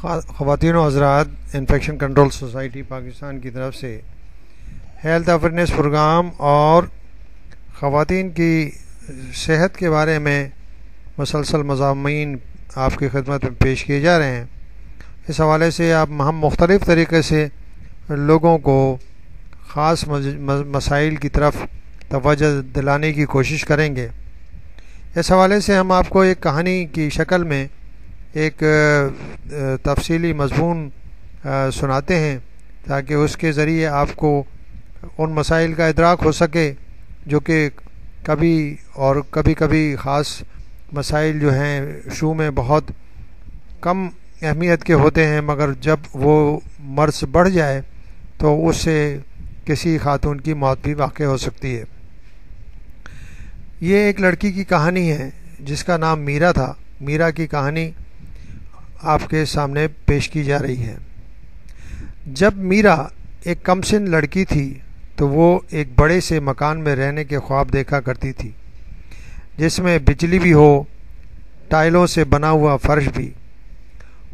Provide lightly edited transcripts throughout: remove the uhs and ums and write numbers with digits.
خواتین و حضرات، انفیکشن کنٹرول سوسائٹی پاکستان کی طرف سے ہیلتھ اویئرنیس پروگرام اور خواتین کی صحت کے بارے میں مسلسل مضامین آپ کی خدمت میں پیش کیے جا رہے ہیں۔ اس حوالے سے ہم مختلف طریقے سے لوگوں کو خاص مسائل کی طرف توجہ دلانے کی کوشش کریں گے۔ اس حوالے سے ہم آپ کو ایک کہانی کی شکل میں ایک تفصیلی مضمون سناتے ہیں تاکہ اس کے ذریعے آپ کو ان مسائل کا ادراک ہو سکے جو کہ کبھی کبھی خاص مسائل جو ہیں شروع میں بہت کم اہمیت کے ہوتے ہیں، مگر جب وہ مرض بڑھ جائے تو اس سے کسی خاتون کی موت بھی واقع ہو سکتی ہے۔ یہ ایک لڑکی کی کہانی ہے جس کا نام میرا تھا۔ میرا کی کہانی آپ کے سامنے پیش کی جا رہی ہے۔ جب میرا ایک کم سن لڑکی تھی تو وہ ایک بڑے سے مکان میں رہنے کے خواب دیکھا کرتی تھی، جس میں بجلی بھی ہو، ٹائلوں سے بنا ہوا فرش بھی۔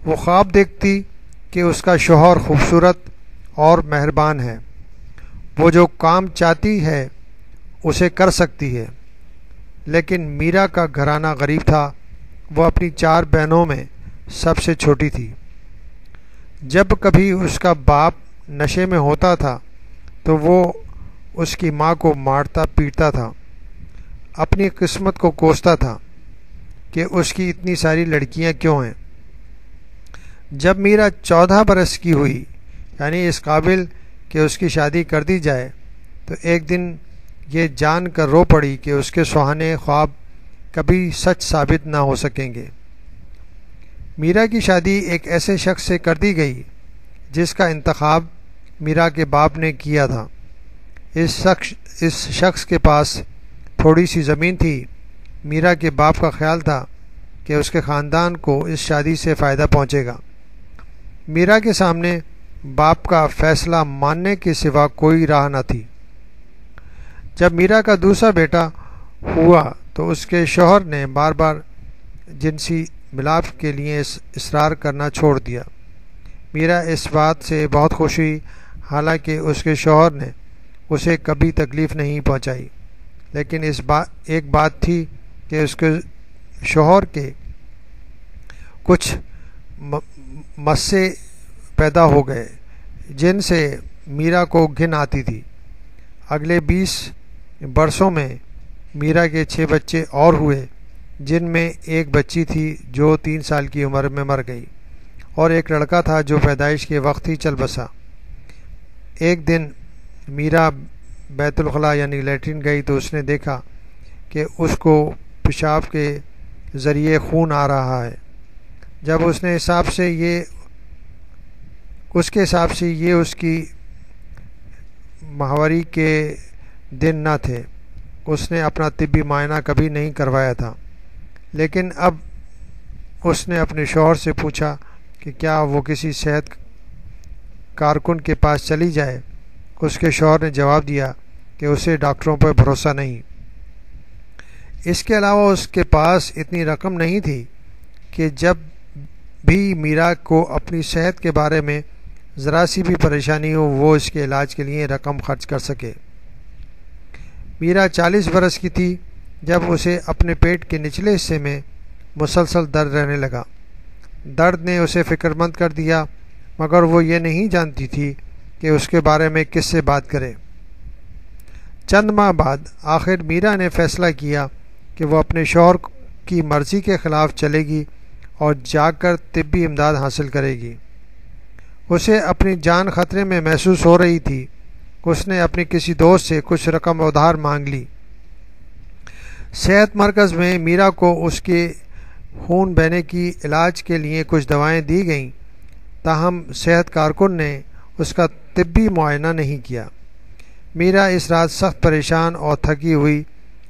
وہ خواب دیکھتی کہ اس کا شوہر خوبصورت اور مہربان ہے، وہ جو کام چاہتی ہے اسے کر سکتی ہے۔ لیکن میرا کا گھرانہ غریب تھا، وہ اپنی 4 بہنوں میں سب سے چھوٹی تھی۔ جب کبھی اس کا باپ نشے میں ہوتا تھا تو وہ اس کی ماں کو مارتا پیٹتا تھا، اپنی قسمت کو کوستا تھا کہ اس کی اتنی ساری لڑکیاں کیوں ہیں۔ جب میرا 14 برس کی ہوئی، یعنی اس قابل کہ اس کی شادی کر دی جائے، تو ایک دن یہ جان کر رو پڑی کہ اس کے سہانے خواب کبھی سچ ثابت نہ ہو سکیں گے۔ میرا کی شادی ایک ایسے شخص سے کر دی گئی جس کا انتخاب میرا کے باپ نے کیا تھا۔ اس شخص کے پاس تھوڑی سی زمین تھی۔ میرا کے باپ کا خیال تھا کہ اس کے خاندان کو اس شادی سے فائدہ پہنچے گا۔ میرا کے سامنے باپ کا فیصلہ ماننے کے سوا کوئی راہ نہ تھی۔ جب میرا کا دوسرا بیٹا ہوا تو اس کے شوہر نے بار بار جنسی ملاپ کے لیے اصرار کرنا چھوڑ دیا۔ میرا اس بات سے بہت خوش ہوئی، حالانکہ اس کے شوہر نے اسے کبھی تکلیف نہیں پہنچائی، لیکن ایک بات تھی کہ اس کے شوہر کے کچھ مسئلے پیدا ہو گئے جن سے میرا کو گھن آتی تھی۔ اگلے 20 برسوں میں میرا کے 6 بچے اور ہوئے، جن میں ایک بچی تھی جو 3 سال کی عمر میں مر گئی، اور ایک لڑکا تھا جو پیدائش کے وقت ہی چل بسا۔ ایک دن میرا بیت الخلاء یعنی لیٹرین گئی تو اس نے دیکھا کہ اس کو پیشاب کے ذریعے خون آ رہا ہے۔ جب اس کے حساب سے یہ اس کی ماہواری کے دن نہ تھے۔ اس نے اپنا طبی معائنہ کبھی نہیں کروایا تھا، لیکن اب اس نے اپنے شوہر سے پوچھا کہ کیا وہ کسی صحت کارکن کے پاس چلی جائے۔ اس کے شوہر نے جواب دیا کہ اسے ڈاکٹروں پر بھروسہ نہیں۔ اس کے علاوہ اس کے پاس اتنی رقم نہیں تھی کہ جب بھی میرا کو اپنی صحت کے بارے میں ذرا سی بھی پریشانی ہو وہ اس کے علاج کے لیے رقم خرچ کر سکے۔ میرا 40 برس کی تھی جب اسے اپنے پیٹ کے نچلے حصے میں مسلسل درد رہنے لگا۔ درد نے اسے فکر مند کر دیا، مگر وہ یہ نہیں جانتی تھی کہ اس کے بارے میں کس سے بات کرے۔ چند ماہ بعد آخر میرا نے فیصلہ کیا کہ وہ اپنے شوہر کی مرضی کے خلاف چلے گی اور جا کر طبی امداد حاصل کرے گی۔ اسے اپنی جان خطرے میں محسوس ہو رہی تھی۔ اس نے اپنی کسی دوست سے کچھ رقم ادھار مانگ لی۔ صحت مرکز میں میرا کو اس کے خون بہنے کی علاج کے لیے کچھ دوائیں دی گئیں، تاہم صحت کارکن نے اس کا طبی معائنہ نہیں کیا۔ میرا اس رات سخت پریشان اور تھکی ہوئی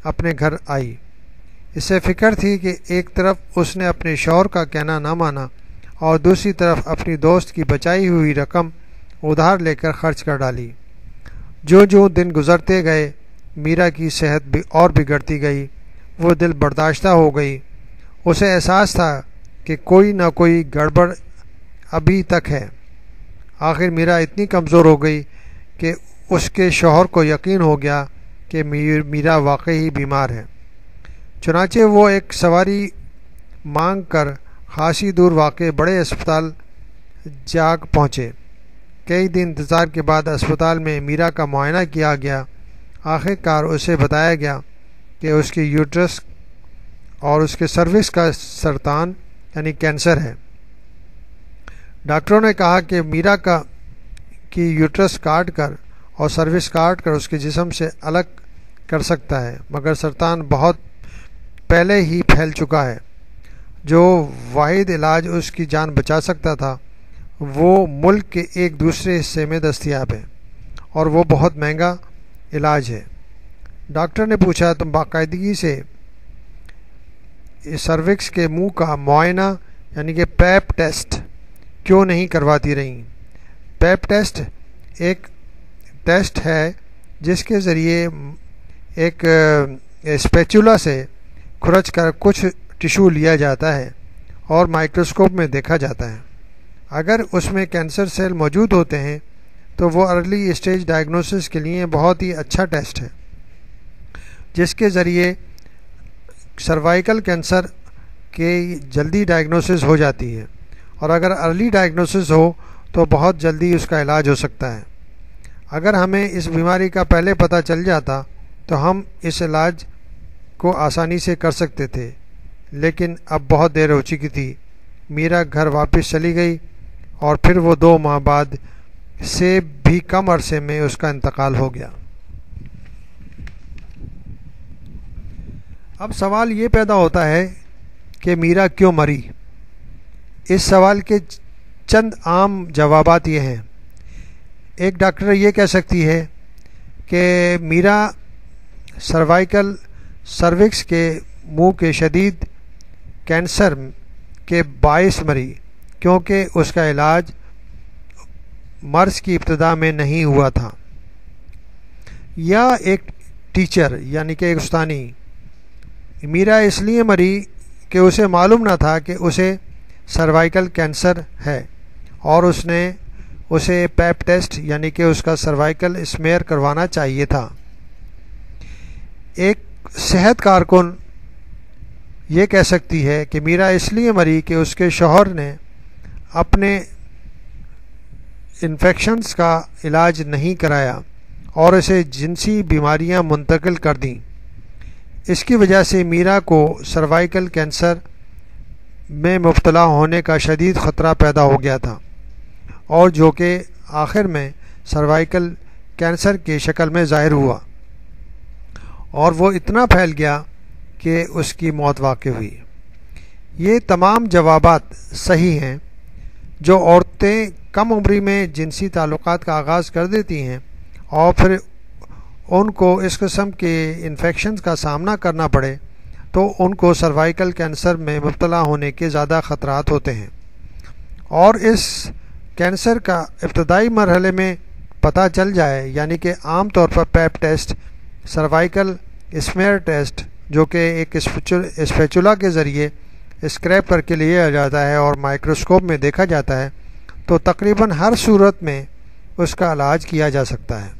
اپنے گھر آئی۔ اسے فکر تھی کہ ایک طرف اس نے اپنے شوہر کا کہنا نہ مانا اور دوسری طرف اپنی دوست کی بچائی ہوئی رقم ادھار لے کر خرچ کر ڈالی۔ جو دن گزرتے گئے میرا کی صحت بھی اور بگڑتی گئی۔ وہ دل برداشتہ ہو گئی۔ اسے احساس تھا کہ کوئی نہ کوئی گڑبڑ ابھی تک ہے۔ آخر میرا اتنی کمزور ہو گئی کہ اس کے شوہر کو یقین ہو گیا کہ میرا واقعی بیمار ہے۔ چنانچہ وہ ایک سواری مانگ کر خاصی دور واقع بڑے اسپتال جا پہنچے۔ کئی دن انتظار کے بعد اسپتال میں میرا کا معائنہ کیا گیا۔ آخر کار اسے بتایا گیا کہ اس کی یوٹرس اور اس کے سروکس کا سرطان یعنی کینسر ہے۔ ڈاکٹروں نے کہا کہ میرا کی یوٹرس کاٹ کر اور سروکس کاٹ کر اس کے جسم سے الگ کر سکتا ہے، مگر سرطان بہت پہلے ہی پھیل چکا ہے۔ جو واحد علاج اس کی جان بچا سکتا تھا وہ ملک کے ایک دوسرے حصے میں دستیاب ہے اور وہ بہت مہنگا علاج ہے۔ ڈاکٹر نے پوچھا، تم باقاعدگی سے سروکس کے منہ کا معائنہ یعنی کہ پیپ ٹیسٹ کیوں نہیں کرواتی رہیں؟ پیپ ٹیسٹ ایک ٹیسٹ ہے جس کے ذریعے ایک اسپیچولا سے کھرچ کر کچھ ٹشو لیا جاتا ہے اور مائکروسکوپ میں دیکھا جاتا ہے۔ اگر اس میں کینسر سیل موجود ہوتے ہیں تو وہ ارلی اسٹیج ڈائگنوسس کے لیے بہت ہی اچھا ٹیسٹ ہے، جس کے ذریعے سروائیکل کینسر کی جلدی ڈائگنوسس ہو جاتی ہے، اور اگر ارلی ڈائگنوسس ہو تو بہت جلدی اس کا علاج ہو سکتا ہے۔ اگر ہمیں اس بیماری کا پہلے پتہ چل جاتا تو ہم اس علاج کو آسانی سے کر سکتے تھے، لیکن اب بہت دیر ہو چکی تھی۔ میرا گھر واپس چلی گئی اور پھر وہ 2 ماہ بعد سے بھی کم عرصے میں اس کا انتقال ہو گیا۔ اب سوال یہ پیدا ہوتا ہے کہ میرا کیوں مری؟ اس سوال کے چند عام جوابات یہ ہیں۔ ایک ڈاکٹر یہ کہہ سکتی ہے کہ میرا سروائیکل سروکس کے منہ کے شدید کینسر کے باعث مری کیونکہ اس کا علاج مرض کی ابتدا میں نہیں ہوا تھا۔ یا ایک ٹیچر یعنی کہ ایک استانی، میرا اس لیے مری کہ اسے معلوم نہ تھا کہ اسے سروائیکل کینسر ہے اور اس نے اسے پیپ ٹیسٹ یعنی کہ اس کا سروائیکل اسمیئر کروانا چاہیے تھا۔ ایک صحت کارکن یہ کہہ سکتی ہے کہ میرا اس لیے مری کہ اس کے شوہر نے اپنے انفیکشنز کا علاج نہیں کرایا اور اسے جنسی بیماریاں منتقل کر دیں۔ اس کی وجہ سے میرا کو سروائیکل کینسر میں مبتلا ہونے کا شدید خطرہ پیدا ہو گیا تھا، اور جو کہ آخر میں سروائیکل کینسر کی شکل میں ظاہر ہوا اور وہ اتنا پھیل گیا کہ اس کی موت واقع ہوئی۔ یہ تمام جوابات صحیح ہیں۔ جو عورتیں کم عمری میں جنسی تعلقات کا آغاز کر دیتی ہیں اور پھر ان کو اس قسم کے انفیکشنز کا سامنا کرنا پڑے تو ان کو سروائیکل کینسر میں مبتلا ہونے کے زیادہ خطرات ہوتے ہیں، اور اس کینسر کا ابتدائی مرحلے میں پتہ چل جائے یعنی کہ عام طور پر پیپ ٹیسٹ، سروائیکل اسمیئر ٹیسٹ جو کہ ایک اسپیچولا کے ذریعے اسکریپ کر کے لیا جاتا ہے اور مائکروسکوپ میں دیکھا جاتا ہے، تو تقریباً ہر صورت میں اس کا علاج کیا جا سکتا ہے۔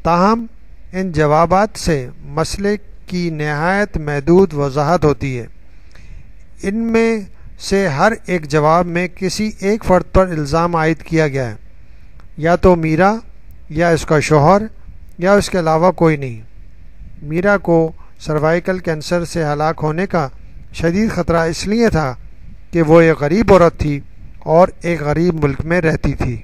تاہم ان جوابات سے مسئلے کی نہایت محدود وضاحت ہوتی ہے۔ ان میں سے ہر ایک جواب میں کسی ایک فرد پر الزام عائد کیا گیا ہے، یا تو میرا یا اس کا شوہر یا اس کے علاوہ کوئی نہیں۔ میرا کو سروائیکل کینسر سے ہلاک ہونے کا شدید خطرہ اس لیے تھا کہ وہ ایک غریب عورت تھی اور ایک غریب ملک میں رہتی تھی۔